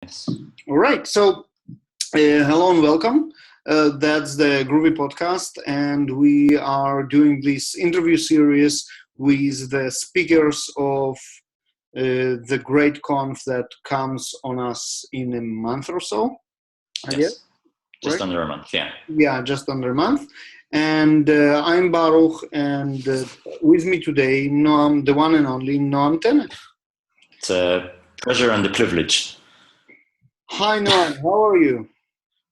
Yes. All right. So, hello and welcome. That's the Groovy podcast, and we are doing this interview series with the speakers of the Great Conf that comes on us in a month or so. I guess. Just right? under a month. Yeah. Yeah, just under a month. And I'm Baruch, and with me today, Noam, the one and only Noam Tenne. It's a pleasure and a privilege. Hi, Noam. How are you?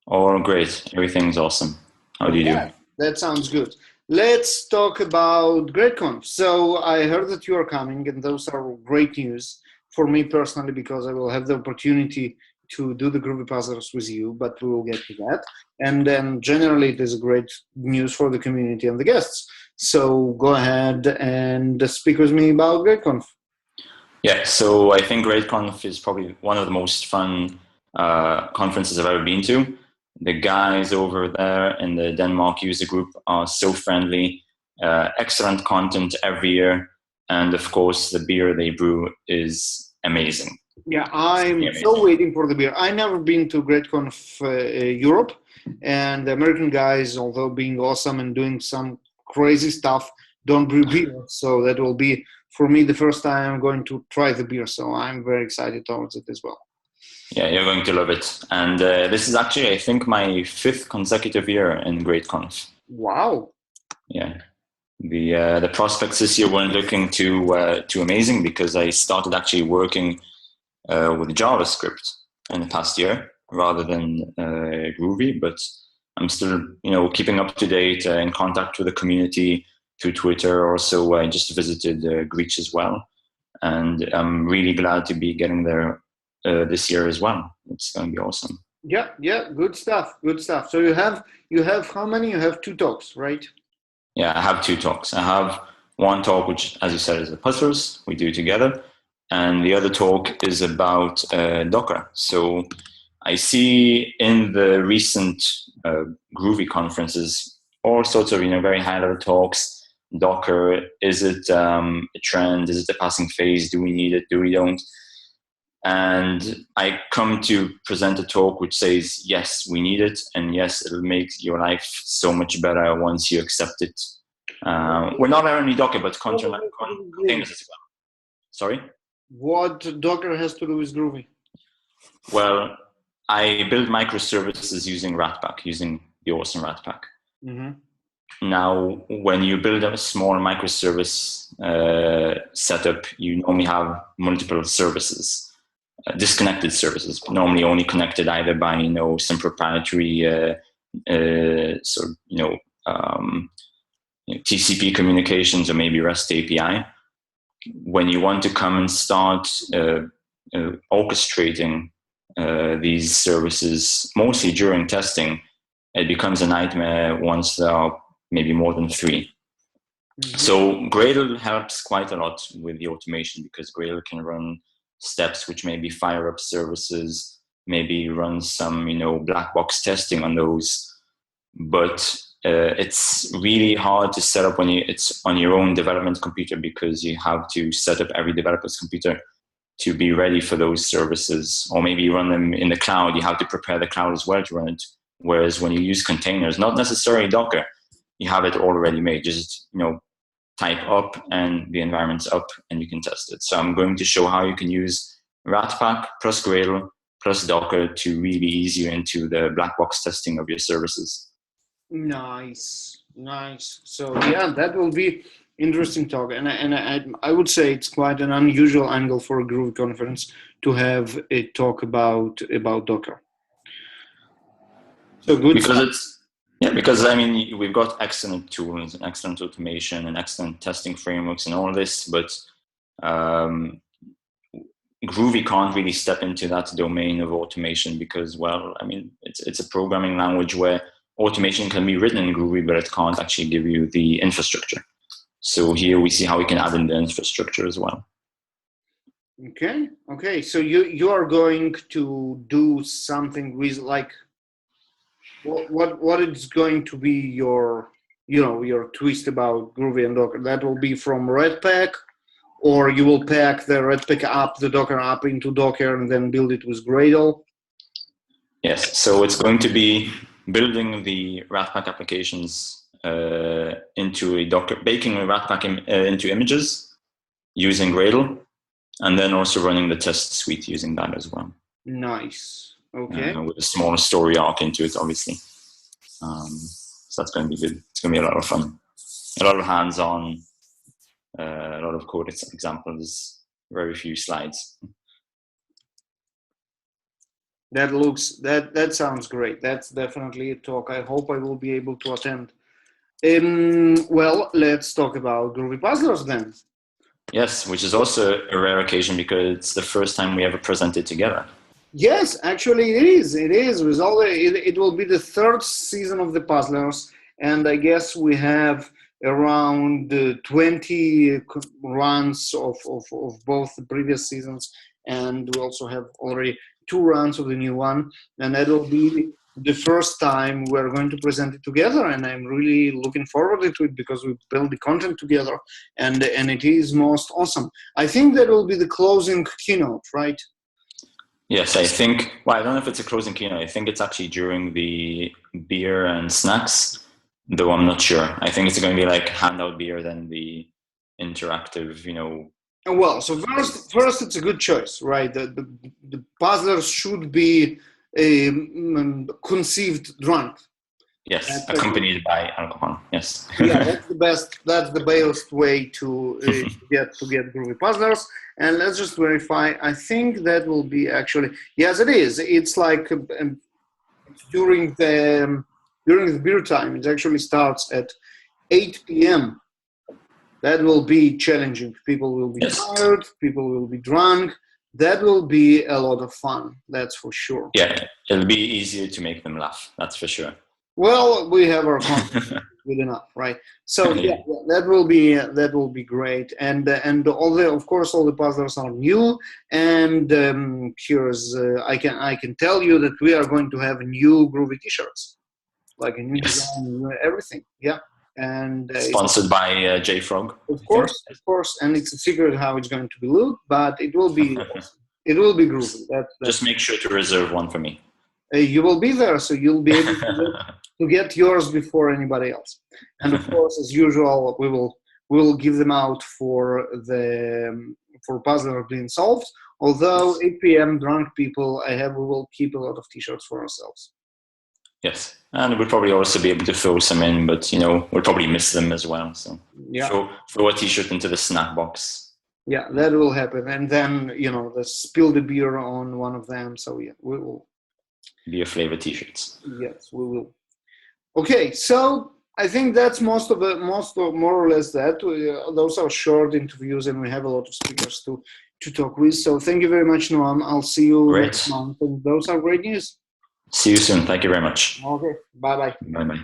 All great. Everything's awesome. How do you do? That sounds good. Let's talk about GreatConf. So I heard that you are coming, and those are great news for me personally because I will have the opportunity to do the Groovy Puzzlers with you, but we will get to that. And then generally it is great news for the community and the guests. So go ahead and speak with me about GreatConf. Yeah, so I think GreatConf is probably one of the most fun conferences I've ever been to. The guys over there in the Denmark user group are so friendly, excellent content every year, and of course the beer they brew is amazing. Yeah, I'm so waiting for the beer. I never been to GreatConf Europe, and the American guys, although being awesome and doing some crazy stuff, don't brew beer. So that will be, for me, the first time I'm going to try the beer. So I'm very excited towards it as well. Yeah, you're going to love it. And this is actually, I think, my 5th consecutive year in GreatConf. Wow. Yeah. The prospects this year weren't looking too amazing because I started actually working with JavaScript in the past year rather than Groovy, but I'm still, keeping up to date, in contact with the community through Twitter. Also, I just visited Greece as well, and I'm really glad to be getting there this year as well. It's going to be awesome. Yeah, good stuff. So you have how many? You have 2 talks, right? Yeah, I have 2 talks. I have one talk, which, as you said, is the puzzlers we do together. And the other talk is about Docker. So I see in the recent Groovy conferences all sorts of very high level talks. Docker, is it a trend? Is it a passing phase? Do we need it? Do we don't? And I come to present a talk which says, yes, we need it. And yes, it'll make your life so much better once you accept it. We're not only Docker, but containers as well. Sorry? What Docker has to do with Groovy? Well, I build microservices using Ratpack, using the awesome Ratpack. Mm-hmm. Now, when you build a small microservice setup, you normally have multiple services, disconnected services, normally only connected either by some proprietary TCP communications or maybe REST API. When you want to come and start orchestrating these services, mostly during testing, it becomes a nightmare once there are maybe more than 3. Mm-hmm. So Gradle helps quite a lot with the automation because Gradle can run steps which maybe fire up services, maybe run some black box testing on those, but it's really hard to set up when it's on your own development computer because you have to set up every developer's computer to be ready for those services, or maybe run them in the cloud. You have to prepare the cloud as well to run it. Whereas when you use containers, not necessarily Docker, you have it already made. Just type up and the environment's up and you can test it. So I'm going to show how you can use Ratpack plus Gradle plus Docker to really ease you into the black box testing of your services. Nice. So yeah, that will be interesting talk, and I would say it's quite an unusual angle for a Groovy conference to have a talk about Docker. So good. Because we've got excellent tools and excellent automation and excellent testing frameworks and all this, but Groovy can't really step into that domain of automation because, it's a programming language where automation can be written in Groovy, but it can't actually give you the infrastructure. So here we see how we can add in the infrastructure as well. Okay. So you are going to do something with what is going to be your twist about Groovy and Docker? That will be from Ratpack, or you will pack the Ratpack app, the Docker app into Docker and then build it with Gradle? Yes, so it's going to be building the Ratpack applications into a Docker, baking a Ratpack into images using Gradle, and then also running the test suite using that as well. Nice. Okay. With a small story arc into it, obviously. So that's going to be good. It's going to be a lot of fun. A lot of hands-on, a lot of code examples, very few slides. That sounds great. That's definitely a talk I hope I will be able to attend. Well, let's talk about Groovy Puzzlers then. Yes, which is also a rare occasion because it's the first time we ever presented together. Yes, actually it is. It is. With all it will be the third season of the Puzzlers, and I guess we have around 20 runs of both the previous seasons, and we also have already 2 runs of the new one, and that will be the first time we're going to present it together, and I'm really looking forward to it because we build the content together, and it is most awesome. I think that will be the closing keynote, right? Yes, I think, well, I don't know if it's a closing keynote. I think it's actually during the beer and snacks, though I'm not sure. I think it's going to be like handout beer, then the interactive, Well, so first it's a good choice, right? The puzzlers should be conceived drunk. Yes, accompanied by alcohol. Yes. Yeah, that's the best. That's the best way to get Groovy Puzzlers. And let's just verify. I think that will be actually, yes, it is. It's like during the beer time. It actually starts at 8 p.m. That will be challenging. People will be tired. People will be drunk. That will be a lot of fun. That's for sure. Yeah, it'll be easier to make them laugh. That's for sure. Well, we have our content good enough, right? So yeah, that will be great. And all the puzzlers are new. And here's I can tell you that we are going to have new Groovy T-shirts, like a new design, everything. Yeah. And sponsored by JFrog. Of course, and it's a secret how it's going to be looked, but it will be it will be groovy. Just make sure to reserve one for me. You will be there, so you'll be able to get yours before anybody else. And of course, as usual, we will give them out for puzzler being solved. Although 8 p.m. drunk people, we will keep a lot of T-shirts for ourselves. Yes, and we'll probably also be able to throw some in, but we'll probably miss them as well. So throw a T-shirt into the snack box. Yeah, that will happen, and then spill the beer on one of them. So yeah, we will. Beer flavored T-shirts. Yes, we will. Okay, so I think that's more or less that. Those are short interviews, and we have a lot of speakers to talk with. So thank you very much, Noam. I'll see you next month. And those are great news. See you soon. Thank you very much. Okay. Bye-bye. Bye-bye.